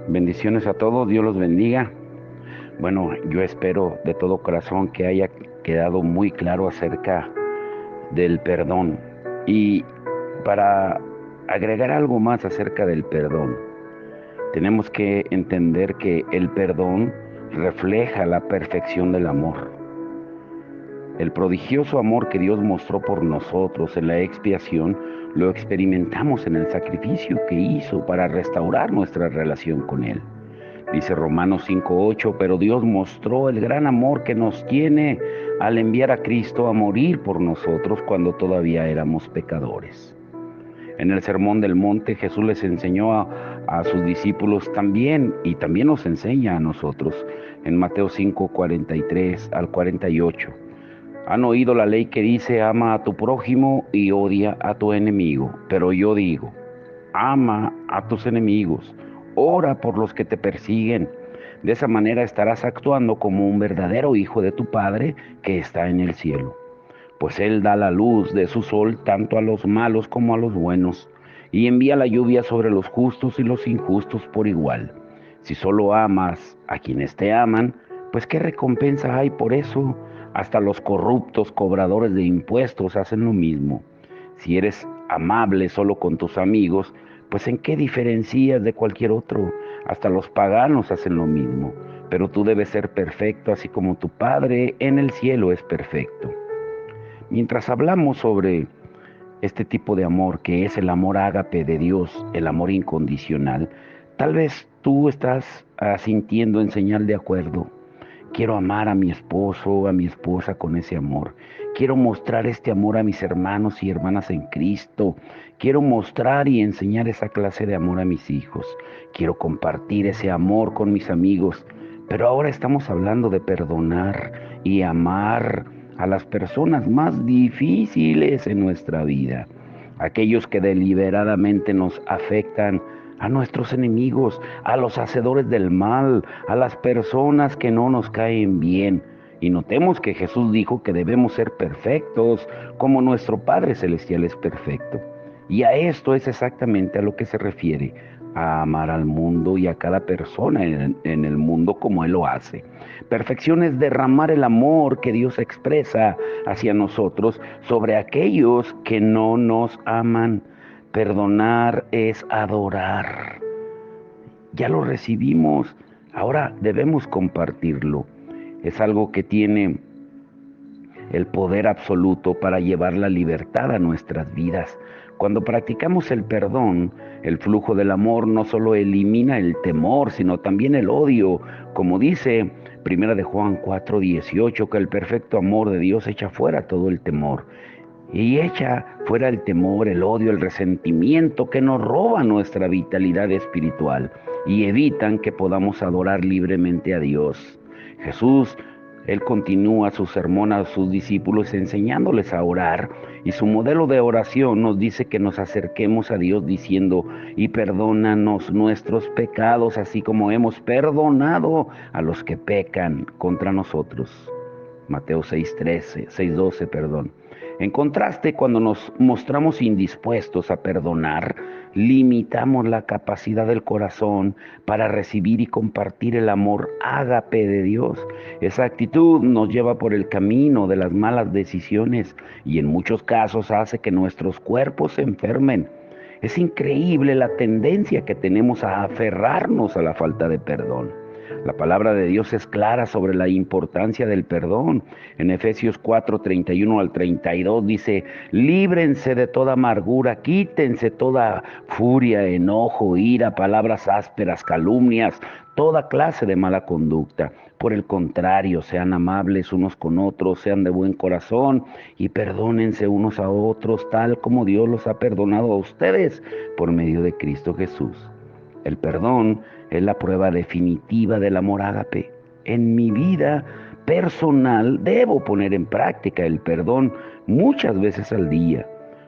Bendiciones a todos, Dios los bendiga. Bueno, yo espero de todo corazón que haya quedado muy claro acerca del perdón. Y para agregar algo más acerca del perdón, tenemos que entender que el perdón refleja la perfección del amor. El prodigioso amor que Dios mostró por nosotros en la expiación lo experimentamos en el sacrificio que hizo para restaurar nuestra relación con Él. Dice Romanos 5:8, pero Dios mostró el gran amor que nos tiene al enviar a Cristo a morir por nosotros cuando todavía éramos pecadores. En el Sermón del Monte Jesús les enseñó a sus discípulos también, y también nos enseña a nosotros, en Mateo 5:43 al 48. Han oído la ley que dice, ama a tu prójimo y odia a tu enemigo, pero yo digo, ama a tus enemigos, ora por los que te persiguen. De esa manera estarás actuando como un verdadero hijo de tu Padre que está en el cielo. Pues Él da la luz de su sol tanto a los malos como a los buenos, y envía la lluvia sobre los justos y los injustos por igual. Si solo amas a quienes te aman, pues ¿qué recompensa hay por eso? Hasta los corruptos cobradores de impuestos hacen lo mismo. Si eres amable solo con tus amigos, pues ¿en qué diferencias de cualquier otro? Hasta los paganos hacen lo mismo. Pero tú debes ser perfecto, así como tu Padre en el cielo es perfecto. Mientras hablamos sobre este tipo de amor, que es el amor ágape de Dios, el amor incondicional, tal vez tú estás sintiendo en señal de acuerdo. Quiero amar a mi esposo, a mi esposa con ese amor. Quiero mostrar este amor a mis hermanos y hermanas en Cristo. Quiero mostrar y enseñar esa clase de amor a mis hijos. Quiero compartir ese amor con mis amigos. Pero ahora estamos hablando de perdonar y amar a las personas más difíciles en nuestra vida. Aquellos que deliberadamente nos afectan, a nuestros enemigos, a los hacedores del mal, a las personas que no nos caen bien. Y notemos que Jesús dijo que debemos ser perfectos, como nuestro Padre Celestial es perfecto. Y a esto es exactamente a lo que se refiere, a amar al mundo y a cada persona en el mundo como Él lo hace. Perfección es derramar el amor que Dios expresa hacia nosotros sobre aquellos que no nos aman. Perdonar es adorar. Ya lo recibimos, ahora debemos compartirlo. Es algo que tiene el poder absoluto para llevar la libertad a nuestras vidas. Cuando practicamos el perdón, el flujo del amor no solo elimina el temor, sino también el odio. Como dice Primera de Juan 4:18, que el perfecto amor de Dios echa fuera todo el temor. Y echa fuera el temor, el odio, el resentimiento que nos roba nuestra vitalidad espiritual y evitan que podamos adorar libremente a Dios. Jesús, Él continúa su sermón a sus discípulos enseñándoles a orar, y su modelo de oración nos dice que nos acerquemos a Dios diciendo, y perdónanos nuestros pecados, así como hemos perdonado a los que pecan contra nosotros. Mateo 6:12, perdón. En contraste, cuando nos mostramos indispuestos a perdonar, limitamos la capacidad del corazón para recibir y compartir el amor ágape de Dios. Esa actitud nos lleva por el camino de las malas decisiones y en muchos casos hace que nuestros cuerpos se enfermen. Es increíble la tendencia que tenemos a aferrarnos a la falta de perdón. La palabra de Dios es clara sobre la importancia del perdón. En Efesios 4:31 al 32 dice, líbrense de toda amargura, quítense toda furia, enojo, ira, palabras ásperas, calumnias, toda clase de mala conducta. Por el contrario, sean amables unos con otros, sean de buen corazón y perdónense unos a otros, tal como Dios los ha perdonado a ustedes por medio de Cristo Jesús. El perdón es la prueba definitiva del amor ágape. En mi vida personal debo poner en práctica el perdón muchas veces al día.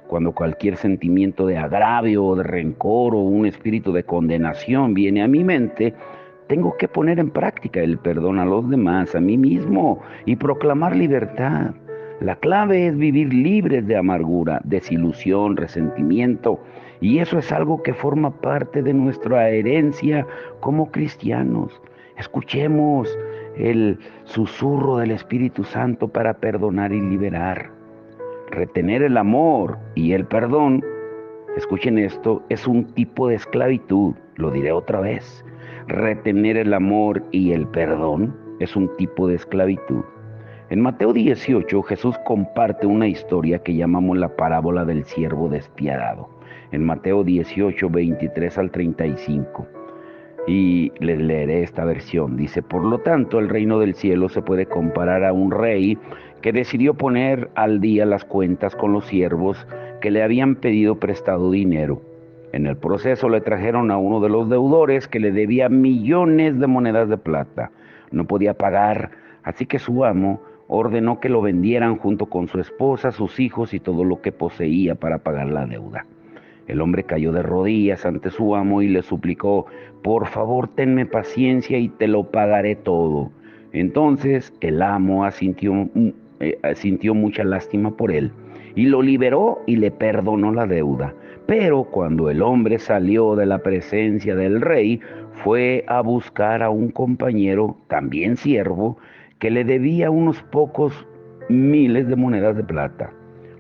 Cuando cualquier sentimiento de agravio o de rencor o un espíritu de condenación viene a mi mente, tengo que poner en práctica el perdón a los demás, a mí mismo y proclamar libertad. La clave es vivir libres de amargura, desilusión, resentimiento Y eso es algo que forma parte de nuestra herencia como cristianos. Escuchemos el susurro del Espíritu Santo para perdonar y liberar. Retener el amor y el perdón, escuchen esto, es un tipo de esclavitud. Lo diré otra vez. Retener el amor y el perdón es un tipo de esclavitud. En Mateo 18, Jesús comparte una historia que llamamos la parábola del siervo despiadado. En Mateo 18, 23 al 35. Y les leeré esta versión. Dice: por lo tanto, el reino del cielo se puede comparar a un rey que decidió poner al día las cuentas con los siervos que le habían pedido prestado dinero. En el proceso le trajeron a uno de los deudores que le debía millones de monedas de plata. No podía pagar, así que su amo ordenó que lo vendieran junto con su esposa, sus hijos y todo lo que poseía para pagar la deuda. El hombre cayó de rodillas ante su amo y le suplicó: por favor, tenme paciencia y te lo pagaré todo. Entonces el amo sintió mucha lástima por él y lo liberó y le perdonó la deuda. Pero cuando el hombre salió de la presencia del rey, fue a buscar a un compañero, también siervo, que le debía unos pocos miles de monedas de plata.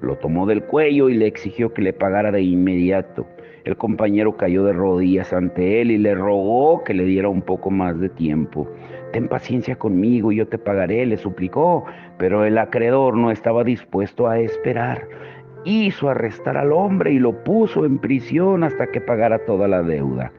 Lo tomó del cuello y le exigió que le pagara de inmediato. El compañero cayó de rodillas ante él y le rogó que le diera un poco más de tiempo. Ten paciencia conmigo y yo te pagaré, le suplicó, pero el acreedor no estaba dispuesto a esperar. Hizo arrestar al hombre y lo puso en prisión hasta que pagara toda la deuda.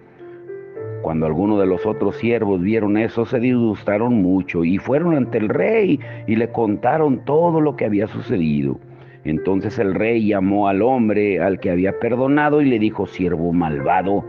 Cuando algunos de los otros siervos vieron eso, se disgustaron mucho y fueron ante el rey y le contaron todo lo que había sucedido. Entonces el rey llamó al hombre al que había perdonado y le dijo: siervo malvado,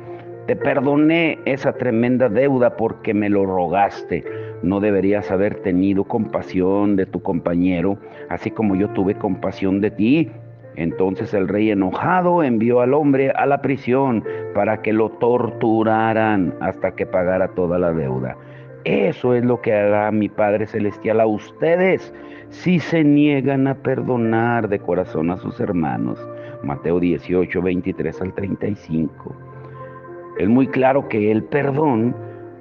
te perdoné esa tremenda deuda porque me lo rogaste. ¿No deberías haber tenido compasión de tu compañero, así como yo tuve compasión de ti? Entonces el rey, enojado, envió al hombre a la prisión para que lo torturaran hasta que pagara toda la deuda. Eso es lo que hará mi Padre Celestial a ustedes si se niegan a perdonar de corazón a sus hermanos. Mateo 18, 23 al 35. Es muy claro que el perdón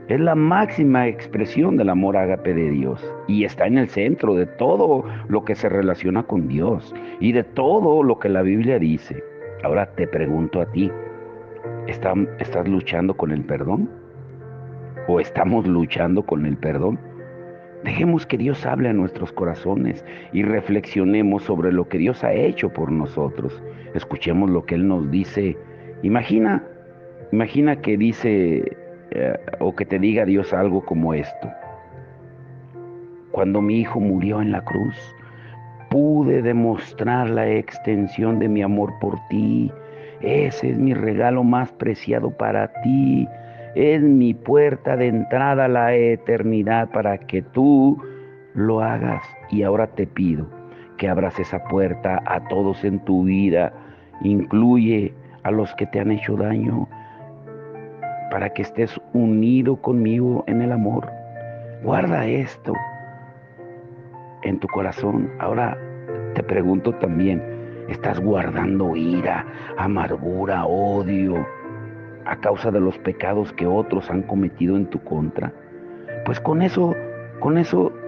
es la máxima expresión del amor ágape de Dios y está en el centro de todo lo que se relaciona con Dios y de todo lo que la Biblia dice. Ahora te pregunto a ti, ¿estás luchando con el perdón? ¿O estamos luchando con el perdón? Dejemos que Dios hable a nuestros corazones y reflexionemos sobre lo que Dios ha hecho por nosotros. Escuchemos lo que Él nos dice. Imagina que dice o que te diga Dios algo como esto: cuando mi hijo murió en la cruz, pude demostrar la extensión de mi amor por ti. Ese es mi regalo más preciado para ti. Es mi puerta de entrada a la eternidad para que tú lo hagas. Y ahora te pido que abras esa puerta a todos en tu vida. Incluye a los que te han hecho daño, para que estés unido conmigo en el amor. Guarda esto en tu corazón. Ahora te pregunto también, ¿estás guardando ira, amargura, odio a causa de los pecados que otros han cometido en tu contra? Pues con eso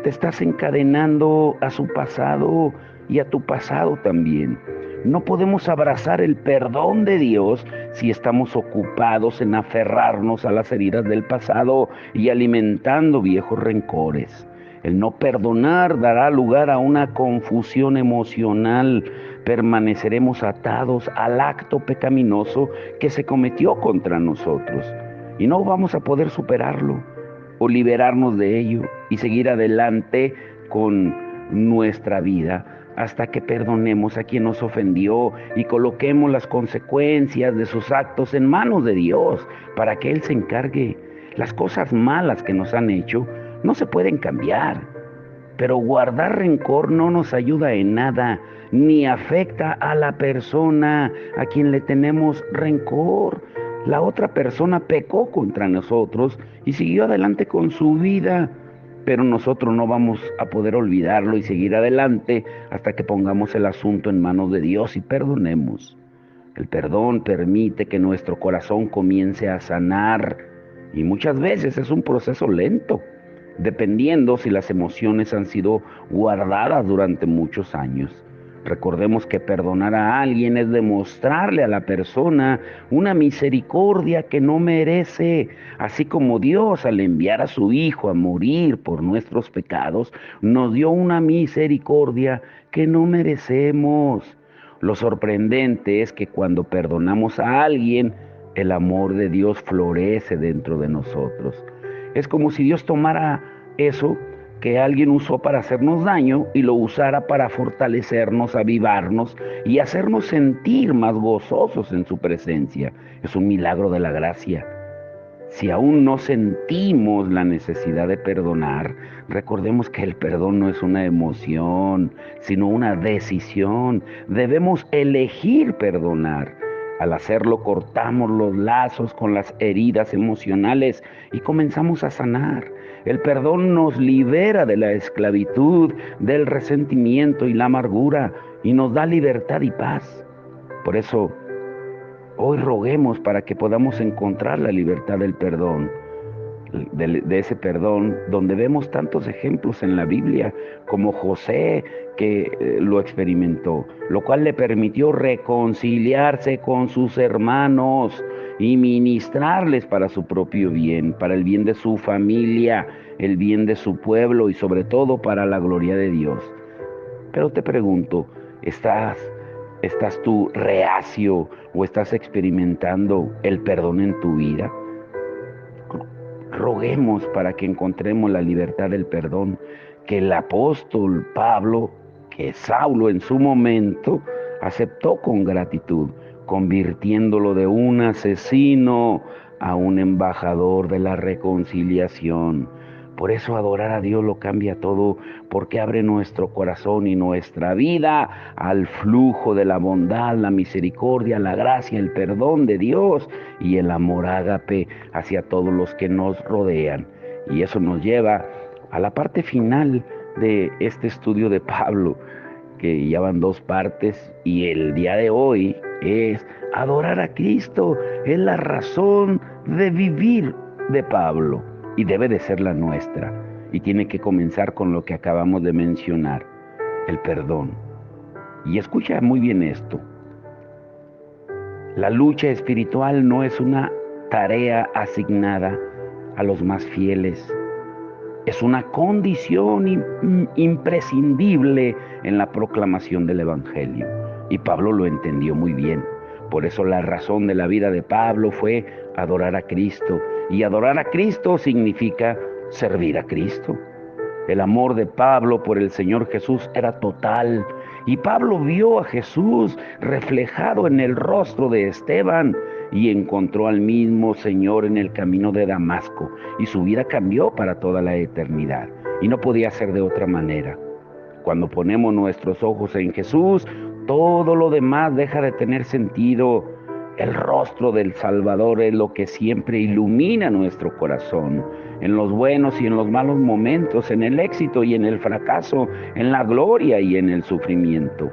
te estás encadenando a su pasado y a tu pasado también. No podemos abrazar el perdón de Dios si estamos ocupados en aferrarnos a las heridas del pasado y alimentando viejos rencores. El no perdonar dará lugar a una confusión emocional. Permaneceremos atados al acto pecaminoso que se cometió contra nosotros y no vamos a poder superarlo o liberarnos de ello y seguir adelante con nuestra vida hasta que perdonemos a quien nos ofendió y coloquemos las consecuencias de sus actos en manos de Dios para que Él se encargue. Las cosas malas que nos han hecho no se pueden cambiar, pero guardar rencor no nos ayuda en nada, ni afecta a la persona a quien le tenemos rencor. La otra persona pecó contra nosotros y siguió adelante con su vida, pero nosotros no vamos a poder olvidarlo y seguir adelante hasta que pongamos el asunto en manos de Dios y perdonemos. El perdón permite que nuestro corazón comience a sanar y muchas veces es un proceso lento, dependiendo si las emociones han sido guardadas durante muchos años. Recordemos que perdonar a alguien es demostrarle a la persona una misericordia que no merece, así como Dios al enviar a su Hijo a morir por nuestros pecados, nos dio una misericordia que no merecemos. Lo sorprendente es que cuando perdonamos a alguien, el amor de Dios florece dentro de nosotros. Es como si Dios tomara eso que alguien usó para hacernos daño y lo usara para fortalecernos, avivarnos y hacernos sentir más gozosos en su presencia. Es un milagro de la gracia. Si aún no sentimos la necesidad de perdonar, recordemos que el perdón no es una emoción, sino una decisión. Debemos elegir perdonar. Al hacerlo, cortamos los lazos con las heridas emocionales y comenzamos a sanar. El perdón nos libera de la esclavitud, del resentimiento y la amargura y nos da libertad y paz. Por eso, hoy roguemos para que podamos encontrar la libertad del perdón, de ese perdón, donde vemos tantos ejemplos en la Biblia, como José, que lo experimentó, lo cual le permitió reconciliarse con sus hermanos y ministrarles para su propio bien, para el bien de su familia, el bien de su pueblo y sobre todo para la gloria de Dios. Pero te pregunto, ¿estás tú reacio o estás experimentando el perdón en tu vida? Roguemos para que encontremos la libertad del perdón que el apóstol Pablo, que Saulo en su momento, aceptó con gratitud, convirtiéndolo de un asesino a un embajador de la reconciliación. Por eso adorar a Dios lo cambia todo, porque abre nuestro corazón y nuestra vida al flujo de la bondad, la misericordia, la gracia, el perdón de Dios y el amor ágape hacia todos los que nos rodean. Y eso nos lleva a la parte final de este estudio de Pablo, que ya van dos partes, y el día de hoy es adorar a Cristo. Es la razón de vivir de Pablo y debe de ser la nuestra. Y tiene que comenzar con lo que acabamos de mencionar, el perdón. Y escucha muy bien esto. La lucha espiritual no es una tarea asignada a los más fieles. Es una condición imprescindible en la proclamación del Evangelio. Y Pablo lo entendió muy bien. Por eso la razón de la vida de Pablo fue adorar a Cristo. Y adorar a Cristo significa servir a Cristo. El amor de Pablo por el Señor Jesús era total. Y Pablo vio a Jesús reflejado en el rostro de Esteban y encontró al mismo Señor en el camino de Damasco. Y su vida cambió para toda la eternidad. Y no podía ser de otra manera. Cuando ponemos nuestros ojos en Jesús, todo lo demás deja de tener sentido. El rostro del Salvador es lo que siempre ilumina nuestro corazón, en los buenos y en los malos momentos, en el éxito y en el fracaso, en la gloria y en el sufrimiento.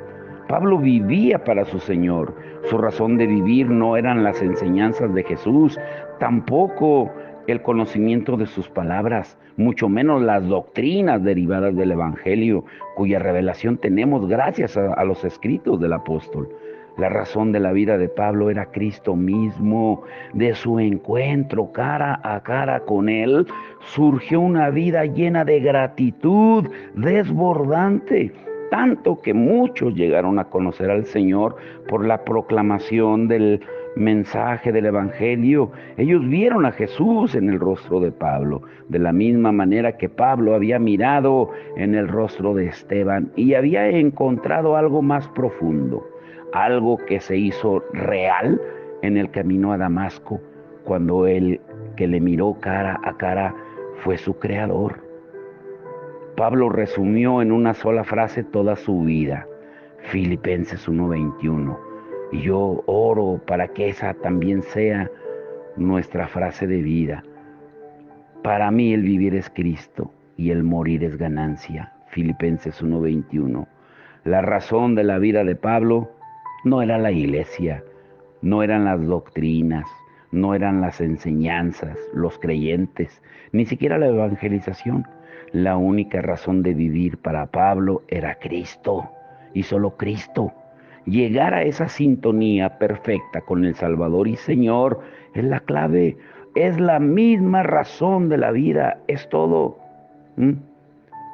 Pablo vivía para su Señor. Su razón de vivir no eran las enseñanzas de Jesús, tampoco el conocimiento de sus palabras, mucho menos las doctrinas derivadas del Evangelio, cuya revelación tenemos gracias a los escritos del apóstol. La razón de la vida de Pablo era Cristo mismo. De su encuentro cara a cara con Él, surgió una vida llena de gratitud desbordante, tanto que muchos llegaron a conocer al Señor por la proclamación del mensaje del Evangelio. Ellos vieron a Jesús en el rostro de Pablo, de la misma manera que Pablo había mirado en el rostro de Esteban y había encontrado algo más profundo. Algo que se hizo real en el camino a Damasco, cuando el que le miró cara a cara fue su Creador. Pablo resumió en una sola frase toda su vida, Filipenses 1:21. Y yo oro para que esa también sea nuestra frase de vida. Para mí el vivir es Cristo y el morir es ganancia. Filipenses 1:21. La razón de la vida de Pablo no era la iglesia, No eran las doctrinas, no eran las enseñanzas, los creyentes, ni siquiera la evangelización. La única razón de vivir para Pablo era Cristo y solo Cristo. Llegar a esa sintonía perfecta con el Salvador y Señor es la clave, es la misma razón de la vida, es todo. ¿Mm?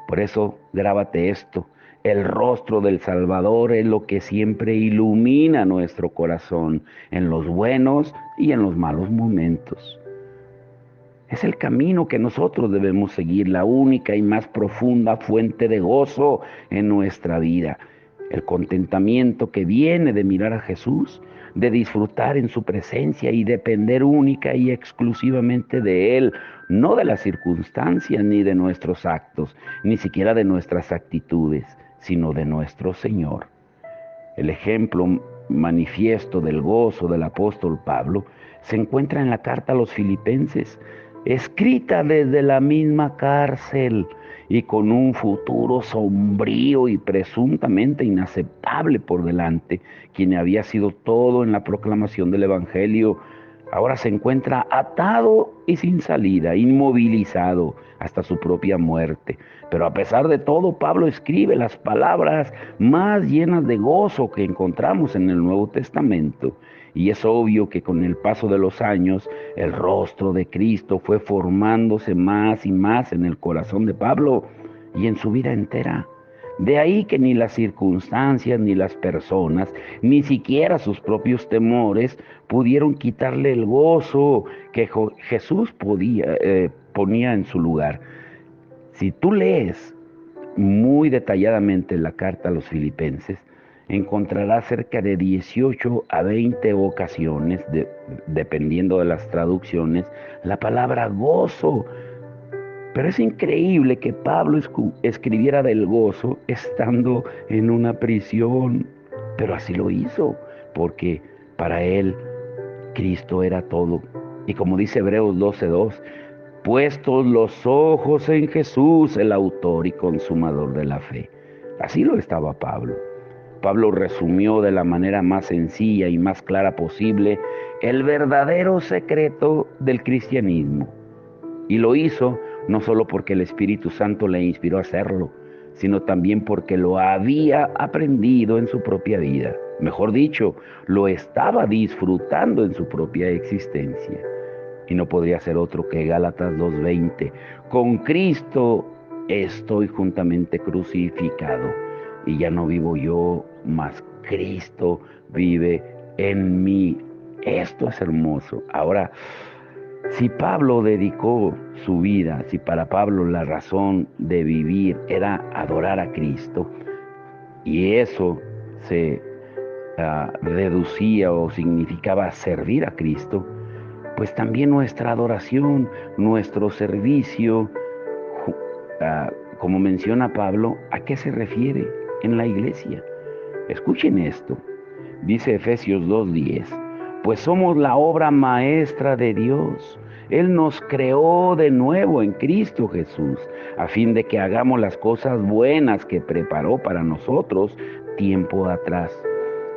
Por eso, grábate esto. El rostro del Salvador es lo que siempre ilumina nuestro corazón en los buenos y en los malos momentos. Es el camino que nosotros debemos seguir, la única y más profunda fuente de gozo en nuestra vida. El contentamiento que viene de mirar a Jesús, de disfrutar en su presencia y depender única y exclusivamente de Él, no de las circunstancias ni de nuestros actos, ni siquiera de nuestras actitudes, sino de nuestro Señor. El ejemplo manifiesto del gozo del apóstol Pablo se encuentra en la carta a los Filipenses, escrita desde la misma cárcel y con un futuro sombrío y presuntamente inaceptable por delante. Quien había sido todo en la proclamación del Evangelio, ahora se encuentra atado y sin salida, inmovilizado hasta su propia muerte. Pero a pesar de todo, Pablo escribe las palabras más llenas de gozo que encontramos en el Nuevo Testamento. Y es obvio que con el paso de los años, el rostro de Cristo fue formándose más y más en el corazón de Pablo y en su vida entera. De ahí que ni las circunstancias, ni las personas, ni siquiera sus propios temores pudieron quitarle el gozo que Jesús ponía en su lugar. Si tú lees muy detalladamente la carta a los Filipenses, encontrarás cerca de 18 a 20 ocasiones, dependiendo de las traducciones, la palabra gozo. Pero es increíble que Pablo escribiera del gozo estando en una prisión, pero así lo hizo, porque para él Cristo era todo. Y como dice Hebreos 12:2, puestos los ojos en Jesús, el autor y consumador de la fe. Así lo estaba Pablo. Pablo resumió de la manera más sencilla y más clara posible el verdadero secreto del cristianismo. Y lo hizo no solo porque el Espíritu Santo le inspiró a hacerlo, sino también porque lo había aprendido en su propia vida. Mejor dicho, lo estaba disfrutando en su propia existencia. Y no podría ser otro que Gálatas 2:20. Con Cristo estoy juntamente crucificado, y ya no vivo yo, mas Cristo vive en mí. Esto es hermoso. Ahora, si Pablo dedicó su vida, si para Pablo la razón de vivir era adorar a Cristo, y eso se reducía o significaba servir a Cristo, pues también nuestra adoración, nuestro servicio, como menciona Pablo, ¿a qué se refiere en la iglesia? Escuchen esto, dice Efesios 2:10, pues somos la obra maestra de Dios. Él nos creó de nuevo en Cristo Jesús, a fin de que hagamos las cosas buenas que preparó para nosotros tiempo atrás.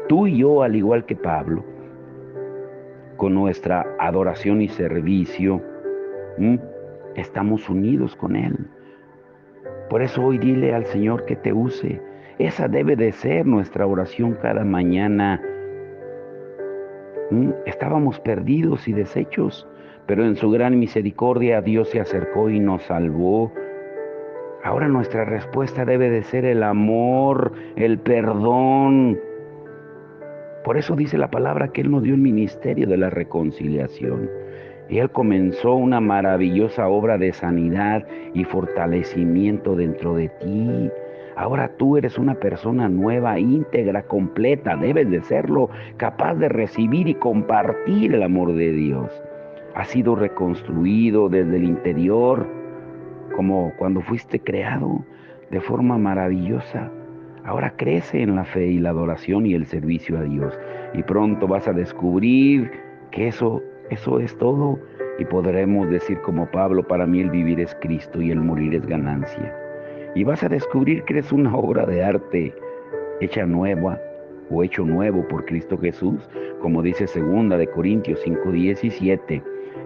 Tú y yo, al igual que Pablo, con nuestra adoración y servicio, estamos unidos con Él. Por eso hoy dile al Señor que te use. Esa debe de ser nuestra oración cada mañana. Estábamos perdidos y deshechos, pero en su gran misericordia Dios se acercó y nos salvó. Ahora nuestra respuesta debe de ser el amor, el perdón. Por eso dice la palabra que Él nos dio el ministerio de la reconciliación. Y Él comenzó una maravillosa obra de sanidad y fortalecimiento dentro de ti. Ahora tú eres una persona nueva, íntegra, completa. Debes de serlo, capaz de recibir y compartir el amor de Dios. Has sido reconstruido desde el interior, como cuando fuiste creado de forma maravillosa. Ahora crece en la fe y la adoración y el servicio a Dios. Y pronto vas a descubrir que eso es todo. Y podremos decir como Pablo, para mí el vivir es Cristo y el morir es ganancia. Y vas a descubrir que eres una obra de arte hecha nueva, o hecho nuevo por Cristo Jesús, como dice 2 Corintios 5:17,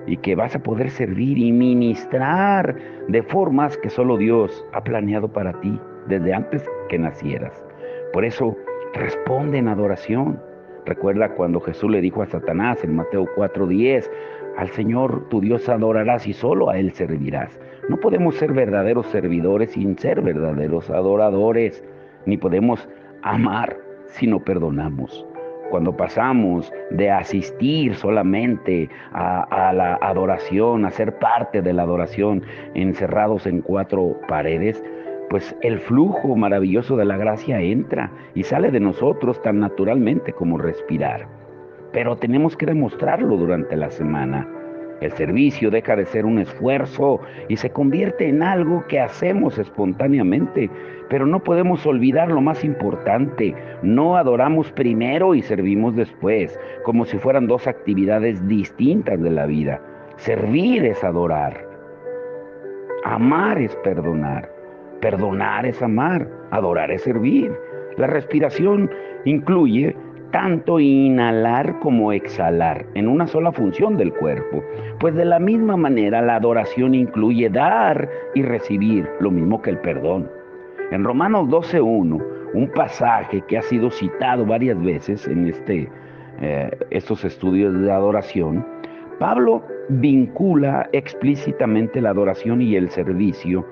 y que vas a poder servir y ministrar de formas que solo Dios ha planeado para ti desde antes que nacieras. Por eso, responde en adoración. Recuerda cuando Jesús le dijo a Satanás en Mateo 4:10, al Señor tu Dios adorarás y solo a Él servirás. No podemos ser verdaderos servidores sin ser verdaderos adoradores, ni podemos amar si no perdonamos. Cuando pasamos de asistir solamente a la adoración, a ser parte de la adoración, encerrados en cuatro paredes, pues el flujo maravilloso de la gracia entra y sale de nosotros tan naturalmente como respirar. Pero tenemos que demostrarlo durante la semana. El servicio deja de ser un esfuerzo y se convierte en algo que hacemos espontáneamente, pero no podemos olvidar lo más importante. No adoramos primero y servimos después, como si fueran dos actividades distintas de la vida. Servir es adorar. Amar es perdonar. Perdonar es amar. Adorar es servir. La respiración incluye tanto inhalar como exhalar en una sola función del cuerpo. Pues de la misma manera la adoración incluye dar y recibir, lo mismo que el perdón. En Romanos 12:1, un pasaje que ha sido citado varias veces en estos estudios de adoración, Pablo vincula explícitamente la adoración y el servicio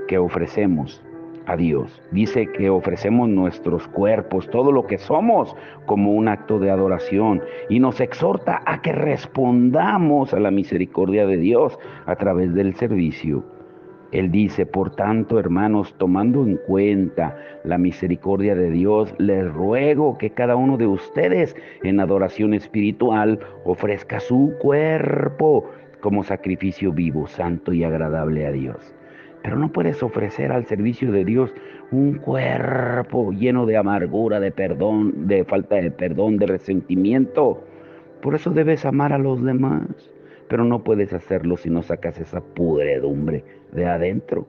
que ofrecemos a Dios. Dice que ofrecemos nuestros cuerpos, todo lo que somos, como un acto de adoración, y nos exhorta a que respondamos a la misericordia de Dios a través del servicio. Él dice, por tanto, hermanos, tomando en cuenta la misericordia de Dios, les ruego que cada uno de ustedes en adoración espiritual ofrezca su cuerpo como sacrificio vivo, santo y agradable a Dios. Pero no puedes ofrecer al servicio de Dios un cuerpo lleno de amargura, de perdón, de falta de perdón, de resentimiento. Por eso debes amar a los demás, pero no puedes hacerlo si no sacas esa pudredumbre de adentro.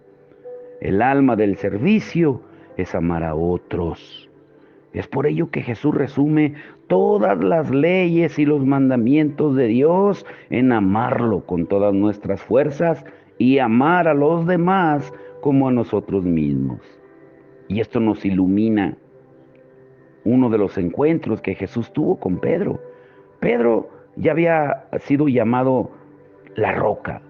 El alma del servicio es amar a otros. Es por ello que Jesús resume todas las leyes y los mandamientos de Dios en amarlo con todas nuestras fuerzas y amar a los demás como a nosotros mismos. Y esto nos ilumina uno de los encuentros que Jesús tuvo con Pedro. Pedro ya había sido llamado la roca.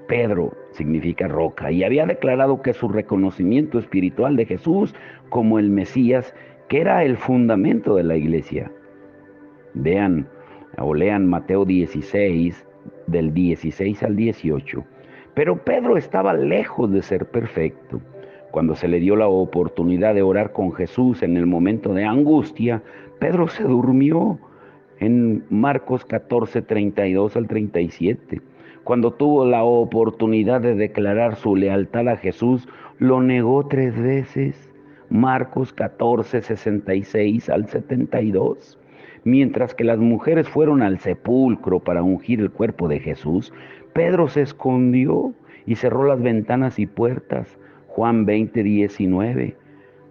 Pedro significa roca y había declarado que su reconocimiento espiritual de Jesús como el Mesías, que era el fundamento de la iglesia. Vean o lean Mateo 16, del 16 al 18. Pero Pedro estaba lejos de ser perfecto. Cuando se le dio la oportunidad de orar con Jesús en el momento de angustia, Pedro se durmió en Marcos 14, 32 al 37. Cuando tuvo la oportunidad de declarar su lealtad a Jesús, lo negó 3 veces. Marcos 14, 66 al 72. Mientras que las mujeres fueron al sepulcro para ungir el cuerpo de Jesús, Pedro se escondió y cerró las ventanas y puertas. Juan 20, 19.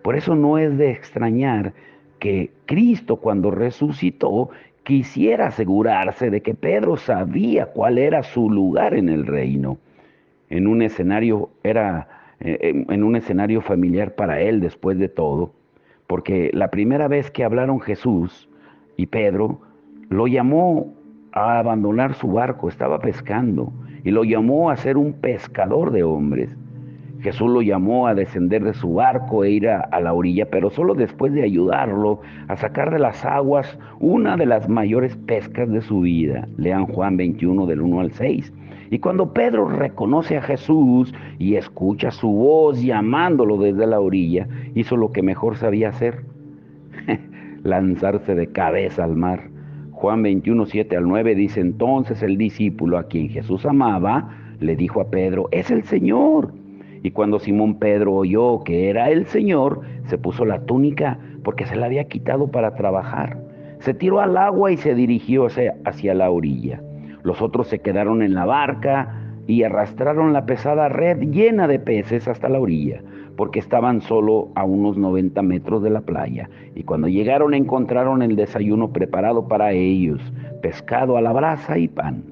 Por eso no es de extrañar que Cristo, cuando resucitó, quisiera asegurarse de que Pedro sabía cuál era su lugar en el reino. En un escenario familiar para él después de todo, porque la primera vez que hablaron Jesús y Pedro, lo llamó a abandonar su barco, estaba pescando, y lo llamó a ser un pescador de hombres. Jesús lo llamó a descender de su barco e ir a la orilla, pero solo después de ayudarlo a sacar de las aguas una de las mayores pescas de su vida. Lean Juan 21 del 1 al 6. Y cuando Pedro reconoce a Jesús y escucha su voz llamándolo desde la orilla, hizo lo que mejor sabía hacer, lanzarse de cabeza al mar. Juan 21, 7 al 9 dice, entonces el discípulo a quien Jesús amaba, le dijo a Pedro, es el Señor. Y cuando Simón Pedro oyó que era el Señor, se puso la túnica porque se la había quitado para trabajar. Se tiró al agua y se dirigió hacia la orilla. Los otros se quedaron en la barca y arrastraron la pesada red llena de peces hasta la orilla, porque estaban solo a unos 90 metros de la playa. Y cuando llegaron encontraron el desayuno preparado para ellos, pescado a la brasa y pan.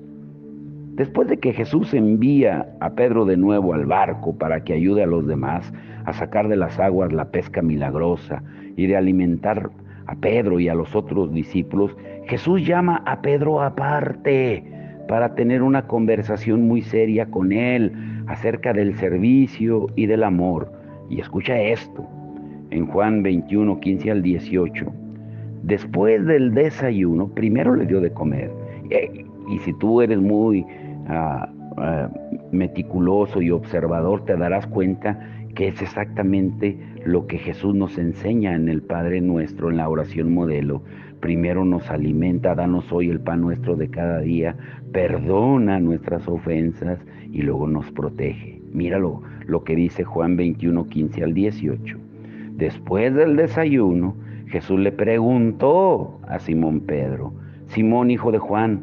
Después de que Jesús envía a Pedro de nuevo al barco para que ayude a los demás a sacar de las aguas la pesca milagrosa y de alimentar a Pedro y a los otros discípulos, Jesús llama a Pedro aparte para tener una conversación muy seria con él acerca del servicio y del amor. Y escucha esto, en Juan 21, 15 al 18. Después del desayuno, primero le dio de comer. Y si tú eres muy meticuloso y observador, te darás cuenta que es exactamente lo que Jesús nos enseña en el Padre Nuestro, en la oración modelo. Primero nos alimenta, danos hoy el pan nuestro de cada día, perdona nuestras ofensas y luego nos protege. Míralo, lo que dice Juan 21, 15 al 18. Después del desayuno, Jesús le preguntó a Simón Pedro: Simón, hijo de Juan,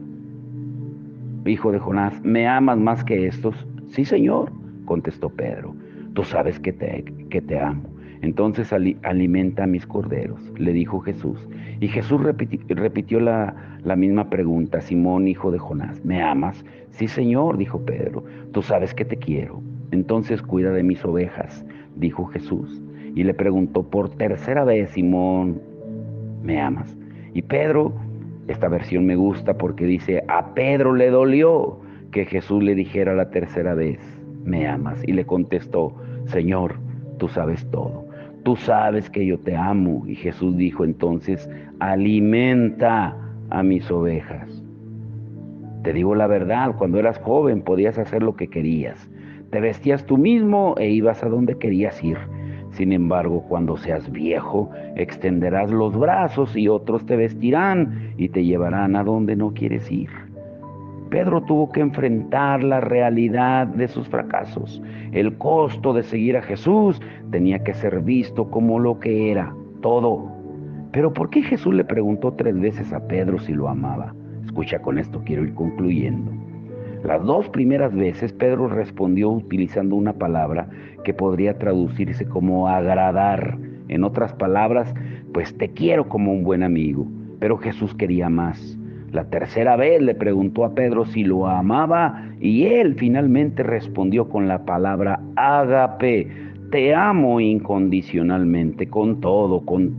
hijo de Jonás, ¿me amas más que estos? Sí, Señor, contestó Pedro. Tú sabes que te amo. Entonces alimenta a mis corderos, le dijo Jesús. Y Jesús repitió la misma pregunta: Simón, hijo de Jonás, ¿me amas? Sí, Señor, dijo Pedro. Tú sabes que te quiero. Entonces cuida de mis ovejas, dijo Jesús. Y le preguntó por tercera vez: Simón, ¿me amas? Y Pedro, esta versión me gusta porque dice: a Pedro le dolió que Jesús le dijera la tercera vez: ¿me amas? Y le contestó: Señor, tú sabes todo. Tú sabes que yo te amo. Y Jesús dijo entonces: alimenta a mis ovejas. Te digo la verdad, cuando eras joven podías hacer lo que querías. Te vestías tú mismo e ibas a donde querías ir. Sin embargo, cuando seas viejo, extenderás los brazos y otros te vestirán y te llevarán a donde no quieres ir. Pedro tuvo que enfrentar la realidad de sus fracasos. El costo de seguir a Jesús tenía que ser visto como lo que era, todo. Pero ¿por qué Jesús le preguntó 3 veces a Pedro si lo amaba? Escucha, con esto quiero ir concluyendo. Las 2 primeras veces Pedro respondió utilizando una palabra que podría traducirse como agradar. En otras palabras, pues te quiero como un buen amigo. Pero Jesús quería más. La tercera vez le preguntó a Pedro si lo amaba y él finalmente respondió con la palabra ágape. Te amo incondicionalmente, con todo, con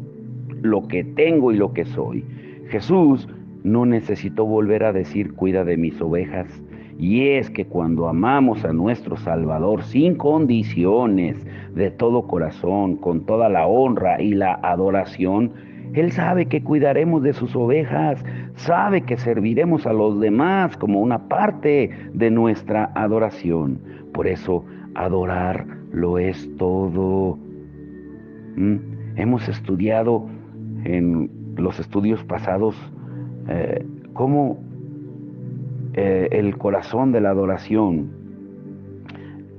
lo que tengo y lo que soy. Jesús no necesitó volver a decir: cuida de mis ovejas. Y es que cuando amamos a nuestro Salvador sin condiciones, de todo corazón, con toda la honra y la adoración, Él sabe que cuidaremos de sus ovejas, sabe que serviremos a los demás como una parte de nuestra adoración. Por eso, adorar lo es todo. Hemos estudiado en los estudios pasados cómo el corazón de la adoración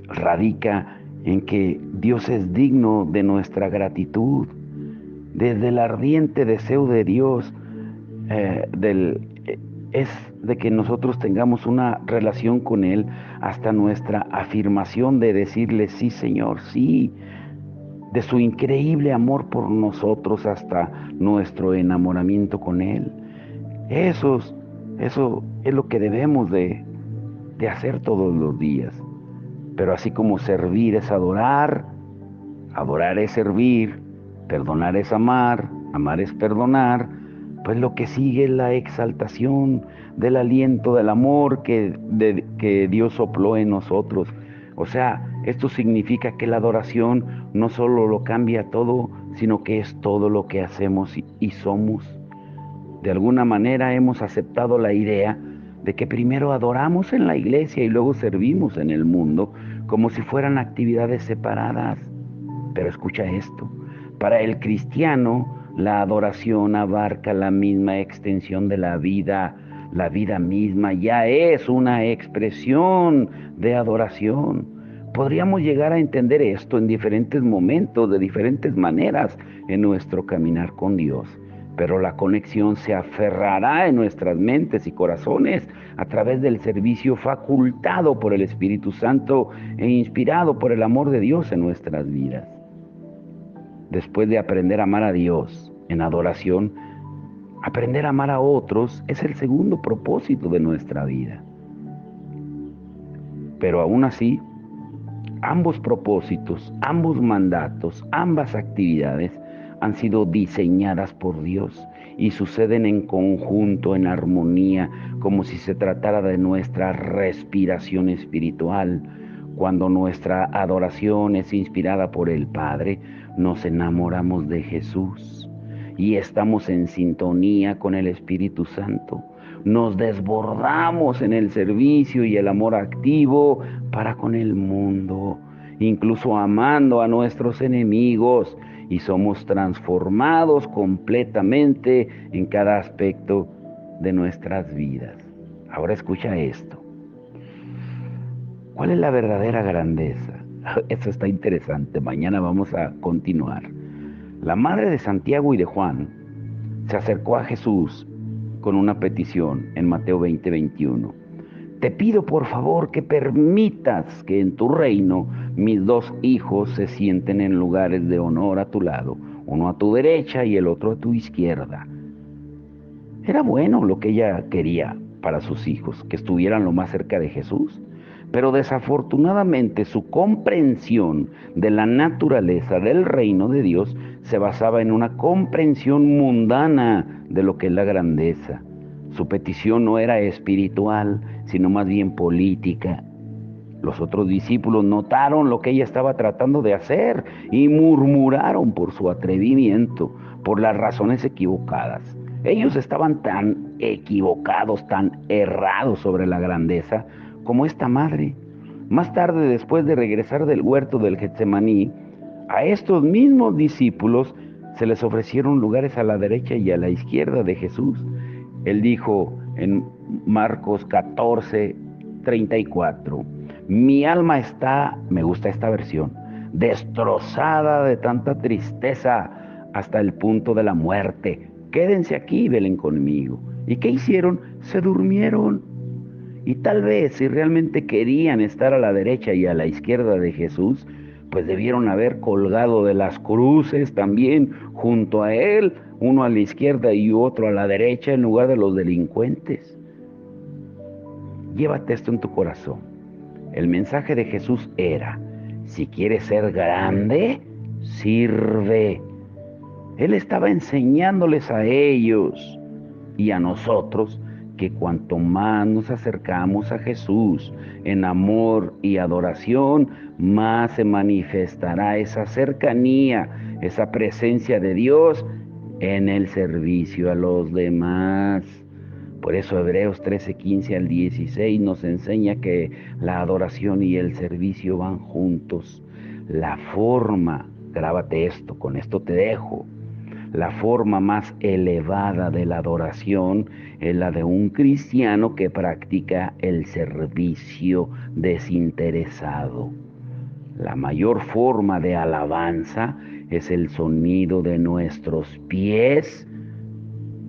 radica en que Dios es digno de nuestra gratitud. Desde el ardiente deseo de Dios es de que nosotros tengamos una relación con Él, hasta nuestra afirmación de decirle: sí, Señor, sí, de su increíble amor por nosotros hasta nuestro enamoramiento con Él. Eso es lo que debemos de hacer todos los días. Pero así como servir es adorar, adorar es servir, perdonar es amar, amar es perdonar, pues lo que sigue es la exaltación del aliento del amor que Dios sopló en nosotros. O sea, esto significa que la adoración no solo lo cambia todo, sino que es todo lo que hacemos y somos. De alguna manera hemos aceptado la idea de que primero adoramos en la iglesia y luego servimos en el mundo, como si fueran actividades separadas. Pero escucha esto: para el cristiano, la adoración abarca la misma extensión de la vida. La vida misma ya es una expresión de adoración. Podríamos llegar a entender esto en diferentes momentos, de diferentes maneras, en nuestro caminar con Dios. Pero la conexión se aferrará en nuestras mentes y corazones a través del servicio facultado por el Espíritu Santo e inspirado por el amor de Dios en nuestras vidas. después de aprender a amar a Dios en adoración, aprender a amar a otros es el segundo propósito de nuestra vida. Pero aún así, ambos propósitos, ambos mandatos, ambas actividades han sido diseñadas por Dios y suceden en conjunto, en armonía, como si se tratara de nuestra respiración espiritual. Cuando nuestra adoración es inspirada por el Padre, nos enamoramos de Jesús y estamos en sintonía con el Espíritu Santo. Nos desbordamos en el servicio y el amor activo para con el mundo, incluso amando a nuestros enemigos, y somos transformados completamente en cada aspecto de nuestras vidas. Ahora escucha esto. ¿Cuál es la verdadera grandeza? Eso está interesante. Mañana vamos a continuar. La madre de Santiago y de Juan se acercó a Jesús con una petición en Mateo 20:21. Te pido por favor que permitas que en tu reino mis dos hijos se sienten en lugares de honor a tu lado, uno a tu derecha y el otro a tu izquierda. Era bueno lo que ella quería para sus hijos, que estuvieran lo más cerca de Jesús, pero desafortunadamente su comprensión de la naturaleza del reino de Dios se basaba en una comprensión mundana de lo que es la grandeza. Su petición no era espiritual, sino más bien política. Los otros discípulos notaron lo que ella estaba tratando de hacer y murmuraron por su atrevimiento, por las razones equivocadas. Ellos estaban tan equivocados, tan errados sobre la grandeza como esta madre. Más tarde, después de regresar del huerto del Getsemaní, a estos mismos discípulos se les ofrecieron lugares a la derecha y a la izquierda de Jesús. Él dijo en Marcos 14:34, mi alma está, me gusta esta versión, destrozada de tanta tristeza hasta el punto de la muerte. Quédense aquí y velen conmigo. ¿Y qué hicieron? Se durmieron. Y tal vez si realmente querían estar a la derecha y a la izquierda de Jesús, pues debieron haber colgado de las cruces también junto a él, uno a la izquierda y otro a la derecha en lugar de los delincuentes. Llévate esto en tu corazón. El mensaje de Jesús era, si quieres ser grande, sirve. Él estaba enseñándoles a ellos y a nosotros que cuanto más nos acercamos a Jesús en amor y adoración, más se manifestará esa cercanía, esa presencia de Dios en el servicio a los demás. Por eso Hebreos 13:15 al 16 nos enseña que la adoración y el servicio van juntos. La forma, grábate esto, con esto te dejo. La forma más elevada de la adoración es la de un cristiano que practica el servicio desinteresado. La mayor forma de alabanza es el sonido de nuestros pies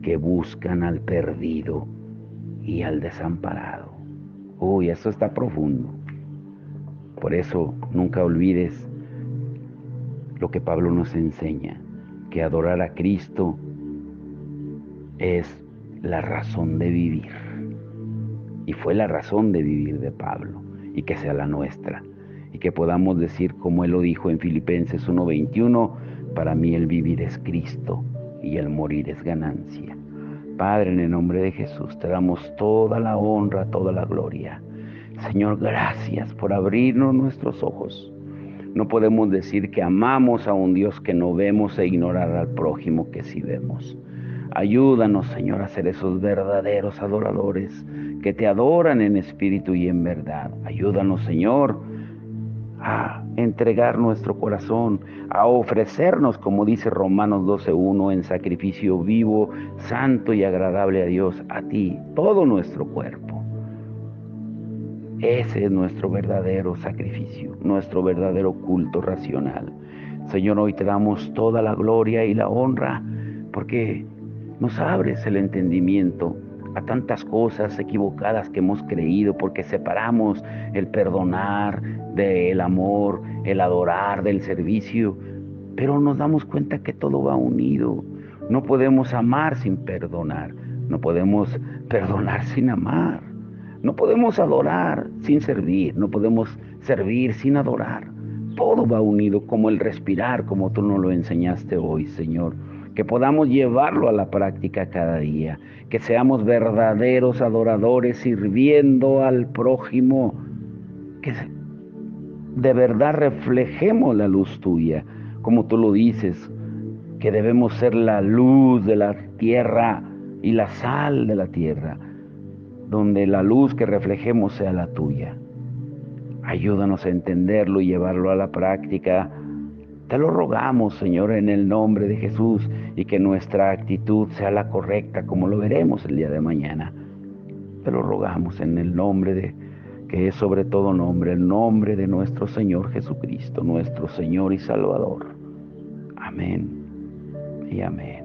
que buscan al perdido y al desamparado. Uy, eso está profundo. Por eso nunca olvides lo que Pablo nos enseña, que adorar a Cristo es la razón de vivir. Y fue la razón de vivir de Pablo, y que sea la nuestra. Y que podamos decir, como él lo dijo en Filipenses 1:21, para mí el vivir es Cristo y el morir es ganancia. Padre, en el nombre de Jesús, te damos toda la honra, toda la gloria. Señor, gracias por abrirnos nuestros ojos. No podemos decir que amamos a un Dios que no vemos e ignorar al prójimo que sí vemos. Ayúdanos, Señor, a ser esos verdaderos adoradores que te adoran en espíritu y en verdad. Ayúdanos, Señor, a entregar nuestro corazón, a ofrecernos, como dice Romanos 12:1, en sacrificio vivo, santo y agradable a Dios, a ti, todo nuestro cuerpo. Ese es nuestro verdadero sacrificio, nuestro verdadero culto racional. Señor, hoy te damos toda la gloria y la honra, porque nos abres el entendimiento a tantas cosas equivocadas que hemos creído, porque separamos el perdonar del amor, el adorar del servicio. pero nos damos cuenta que todo va unido. No podemos amar sin perdonar, no podemos perdonar sin amar, no podemos adorar sin servir, no podemos servir sin adorar. Todo va unido como el respirar, como tú nos lo enseñaste hoy, Señor. Que podamos llevarlo a la práctica cada día, que seamos verdaderos adoradores sirviendo al prójimo, que de verdad reflejemos la luz tuya, como tú lo dices, que debemos ser la luz de la tierra y la sal de la tierra, donde la luz que reflejemos sea la tuya. Ayúdanos a entenderlo y llevarlo a la práctica. Te lo rogamos, Señor, en el nombre de Jesús, y que nuestra actitud sea la correcta, como lo veremos el día de mañana. Te lo rogamos en el nombre que es sobre todo nombre, el nombre de nuestro Señor Jesucristo, nuestro Señor y Salvador. Amén y amén.